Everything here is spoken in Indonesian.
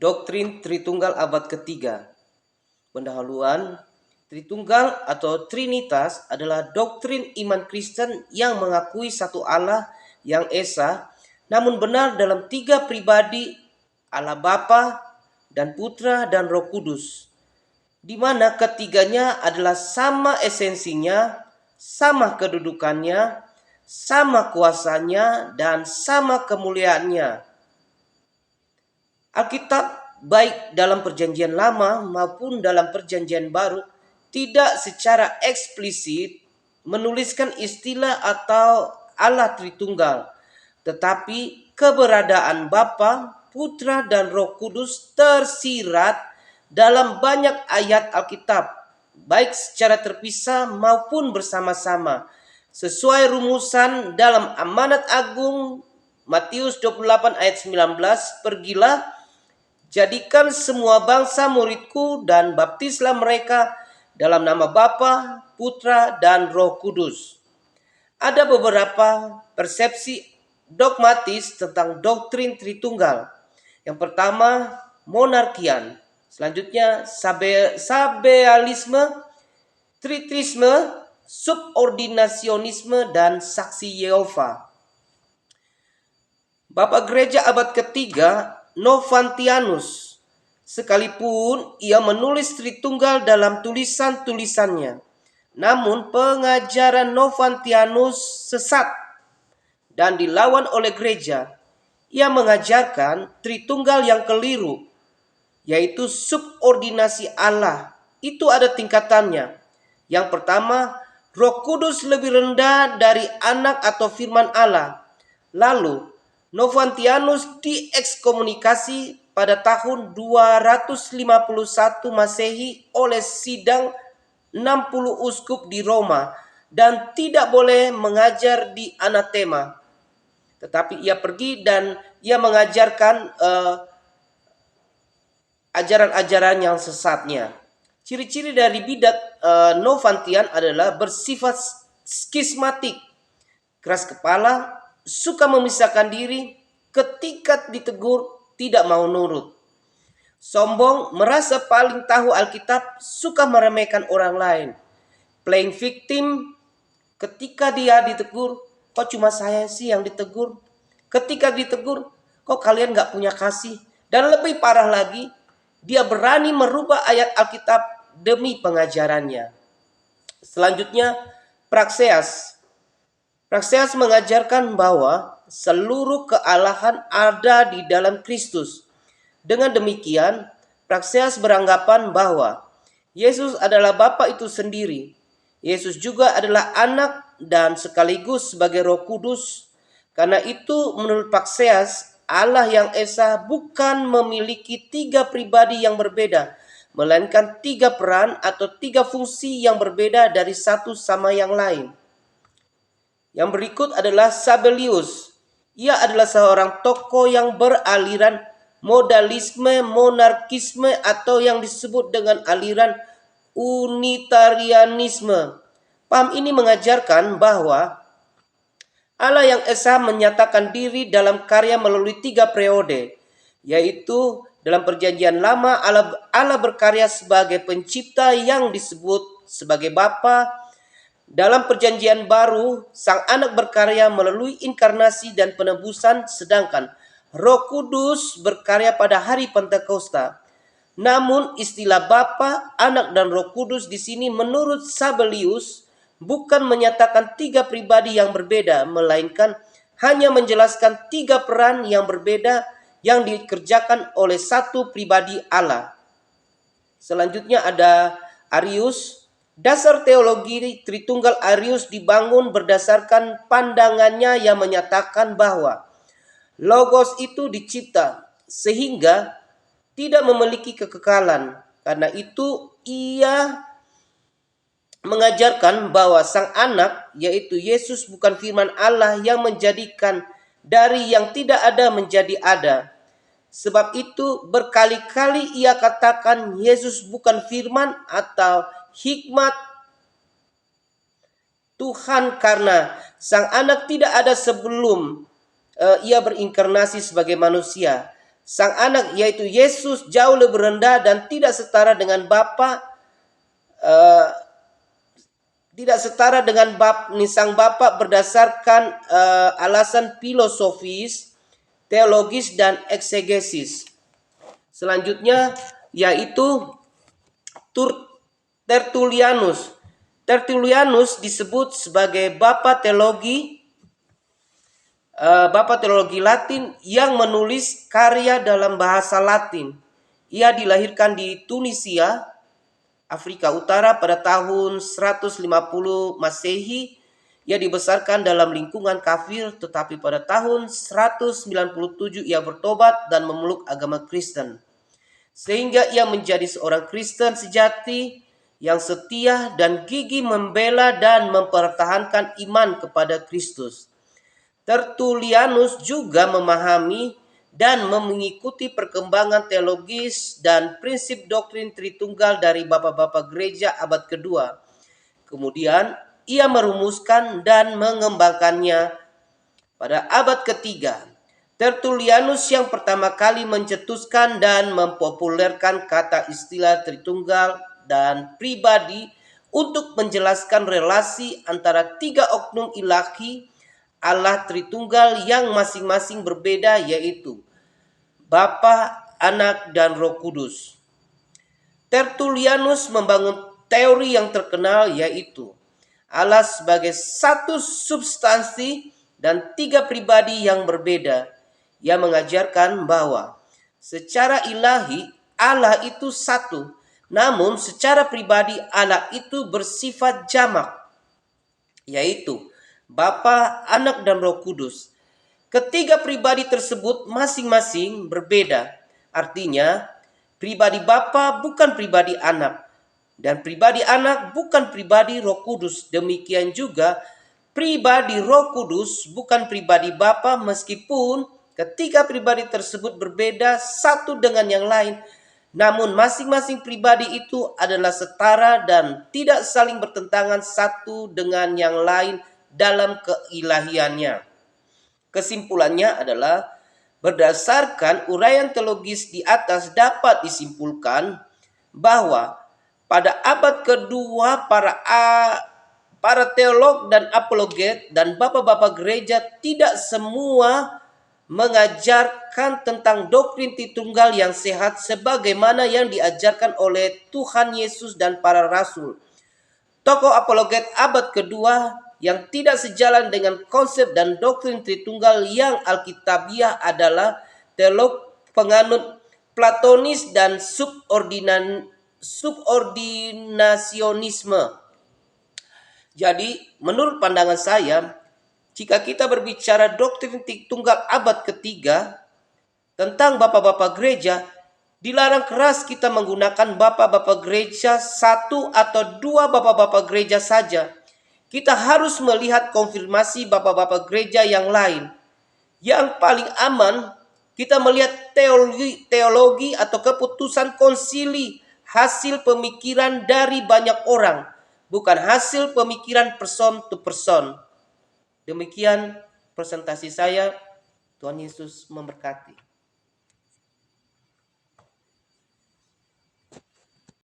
Doktrin Tritunggal abad ketiga. Pendahuluan, Tritunggal atau Trinitas adalah doktrin iman Kristen yang mengakui satu Allah yang esa, namun benar dalam tiga pribadi, Allah Bapa dan Putra dan Roh Kudus, di mana ketiganya adalah sama esensinya, sama kedudukannya, sama kuasanya, dan sama kemuliaannya. Alkitab baik dalam perjanjian lama maupun dalam perjanjian baru tidak secara eksplisit menuliskan istilah atau Allah Tritunggal, tetapi keberadaan Bapa, Putra dan Roh Kudus tersirat dalam banyak ayat Alkitab, baik secara terpisah maupun bersama-sama, sesuai rumusan dalam Amanat Agung Matius 28 ayat 19, pergilah, jadikan semua bangsa muridku dan baptislah mereka dalam nama Bapa, Putra, dan Roh Kudus. Ada beberapa persepsi dogmatis tentang doktrin Tritunggal. Yang pertama, monarkian. Selanjutnya, sabealisme, tritrisme, subordinasionisme, dan saksi Yehova. Bapak Gereja abad ketiga, Novantianus, sekalipun ia menulis Tritunggal dalam tulisan-tulisannya, namun pengajaran Novantianus sesat dan dilawan oleh gereja. Ia mengajarkan Tritunggal yang keliru, yaitu subordinasi Allah. Itu ada tingkatannya. Yang pertama, Roh Kudus lebih rendah dari anak atau firman Allah. Lalu Novantianus diekskomunikasi pada tahun 251 Masehi oleh sidang 60 uskup di Roma dan tidak boleh mengajar di anatema. Tetapi ia pergi dan ia mengajarkan ajaran-ajaran yang sesatnya. Ciri-ciri dari bidat Novantian adalah bersifat skismatik, keras kepala, suka memisahkan diri, ketika ditegur tidak mau nurut. Sombong, merasa paling tahu Alkitab, suka meremehkan orang lain. Playing victim, ketika dia ditegur, kok cuma saya sih yang ditegur? Ketika ditegur, kok kalian gak punya kasih? Dan lebih parah lagi, dia berani merubah ayat Alkitab demi pengajarannya. Selanjutnya, Praxeas. Praxeas mengajarkan bahwa seluruh kealahan ada di dalam Kristus. Dengan demikian, Praxeas beranggapan bahwa Yesus adalah Bapa itu sendiri. Yesus juga adalah anak dan sekaligus sebagai Roh Kudus. Karena itu menurut Praxeas, Allah yang esa bukan memiliki tiga pribadi yang berbeda, melainkan tiga peran atau tiga fungsi yang berbeda dari satu sama yang lain. Yang berikut adalah Sabellius. Ia adalah seorang tokoh yang beraliran modalisme, monarkisme, atau yang disebut dengan aliran unitarianisme. Paham ini mengajarkan bahwa Allah yang esa menyatakan diri dalam karya melalui tiga periode, yaitu dalam perjanjian lama Allah berkarya sebagai pencipta yang disebut sebagai Bapa. Dalam perjanjian baru, Sang Anak berkarya melalui inkarnasi dan penebusan, sedangkan Roh Kudus berkarya pada hari Pentakosta. Namun istilah Bapa, Anak dan Roh Kudus di sini menurut Sabellius bukan menyatakan tiga pribadi yang berbeda, melainkan hanya menjelaskan tiga peran yang berbeda yang dikerjakan oleh satu pribadi Allah. Selanjutnya ada Arius. Dasar teologi Tritunggal Arius dibangun berdasarkan pandangannya yang menyatakan bahwa Logos itu dicipta sehingga tidak memiliki kekekalan. Karena itu ia mengajarkan bahwa Sang Anak, yaitu Yesus, bukan firman Allah yang menjadikan dari yang tidak ada menjadi ada. Sebab itu berkali-kali ia katakan Yesus bukan firman atau hikmat Tuhan, karena Sang Anak tidak ada sebelum ia berinkarnasi sebagai manusia. Sang anak yaitu Yesus jauh lebih rendah dan tidak setara dengan Bapa, sang Bapa berdasarkan alasan filosofis, teologis dan eksegesis. Selanjutnya yaitu Tertullianus. Tertullianus disebut sebagai Bapa teologi Latin yang menulis karya dalam bahasa Latin. Ia dilahirkan di Tunisia, Afrika Utara pada tahun 150 Masehi. Ia dibesarkan dalam lingkungan kafir, tetapi pada tahun 197 ia bertobat dan memeluk agama Kristen. Sehingga ia menjadi seorang Kristen sejati yang setia dan gigih membela dan mempertahankan iman kepada Kristus. Tertullianus juga memahami dan mengikuti perkembangan teologis dan prinsip doktrin Tritunggal dari Bapak-Bapak Gereja abad kedua. Kemudian ia merumuskan dan mengembangkannya pada abad ketiga. Tertullianus yang pertama kali mencetuskan dan mempopulerkan kata istilah Tritunggal dan pribadi untuk menjelaskan relasi antara tiga oknum ilahi Allah Tritunggal yang masing-masing berbeda, yaitu Bapa, Anak, dan Roh Kudus. Tertullianus membangun teori yang terkenal, yaitu Allah sebagai satu substansi dan tiga pribadi yang berbeda. Ia mengajarkan bahwa secara ilahi Allah itu satu, namun secara pribadi Allah itu bersifat jamak, yaitu Bapa, Anak, dan Roh Kudus. Ketiga pribadi tersebut masing-masing berbeda. Artinya, pribadi Bapa bukan pribadi Anak, dan pribadi Anak bukan pribadi Roh Kudus. Demikian juga pribadi Roh Kudus bukan pribadi Bapa, meskipun ketiga pribadi tersebut berbeda satu dengan yang lain. Namun masing-masing pribadi itu adalah setara dan tidak saling bertentangan satu dengan yang lain dalam keilahiannya. Kesimpulannya adalah berdasarkan uraian teologis di atas dapat disimpulkan bahwa pada abad kedua para teolog dan apologet dan bapak-bapak gereja tidak semua mengajarkan tentang doktrin Tritunggal yang sehat sebagaimana yang diajarkan oleh Tuhan Yesus dan para rasul. Tokoh apologet abad kedua yang tidak sejalan dengan konsep dan doktrin Tritunggal yang alkitabiah adalah teolog penganut Platonis dan subordinasionisme. Jadi, menurut pandangan saya, jika kita berbicara doktrin Tritunggal abad ketiga tentang bapak-bapak gereja, dilarang keras kita menggunakan bapak-bapak gereja satu atau dua bapak-bapak gereja saja. Kita harus melihat konfirmasi bapak-bapak gereja yang lain. Yang paling aman, kita melihat teologi atau keputusan konsili, hasil pemikiran dari banyak orang, bukan hasil pemikiran person to person. Demikian presentasi saya. Tuhan Yesus memberkati.